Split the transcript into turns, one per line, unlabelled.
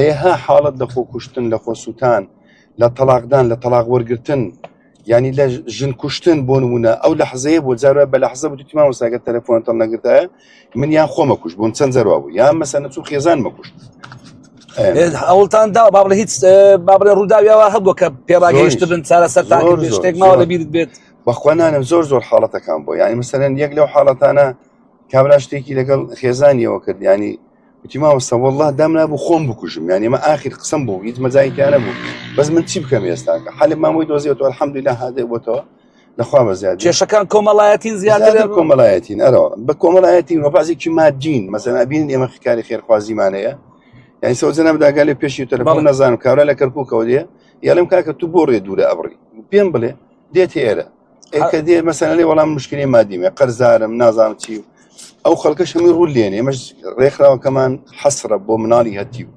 دەیها حاڵت لە خۆ کوشتن لە خۆ سووتان لە تەلاقدان لە تەلاق وەرگرتن ینی لە ژن کوشتن بۆ نمونە ئەو لە حەزەیە بۆ جارە بە لە حەزە بوو مامۆستاگە تەلەفۆنتەڵ نەگرتایە من یان خۆ مەکوش بوون چەند زەروا بوو یان مەسەلەن چوو خێزان مەکوشت
ئەوڵتان دا با بڵێ هیچ با بڵێ ڕووداویەوە هەبوو کە پێڕاگەیشت بن چارە سەرتان شتێک ماوە لەبیرت بێت
بەخوانانم زۆر حاڵەتەکان بۆ ینی مەسەلەن یەک لەو حاڵەتانە کابرا شتێکی لەگەڵ خێزانیەوە کرد ینی وتی مامۆستا وەڵڵا دام نابوو خۆم بکوژم یانی ئمە ئاخر قسەم بوو هیچ مەجایکیانە بوو بەس من چی بکەم ئێستاکە حەلم مامۆی دۆزیێتەوە الحەمدولله هادێ بۆتەوە لەخوا بەزیاد
کێشەکان کۆمەڵایەتین زیاتر
کۆمەڵایەتین ئەرەوە بە کۆمەڵایەتین وەبازێکی مادین مەسەلەن ئەبینن ئێمە کاری خێرخوازیمانەیە یعنی سەوزەنە بداگالێ پێشی تەلەفۆن نەزانم کابرا لە کەرکووکەوە دێ یاڵێم کاکە تو بۆ ڕێ دوورە ئەبڕی پێم بڵێ دێت ئێرە کە دێ مەسەلەن لێ وەڵام مشکلی مادیمە قەرزارم نازانم چی ئەو خەڵکەش هەمووی ڕوو لێنێ ئێمەش ڕێکخراوەکەمان حەسرە بۆ مناڵی هەتیو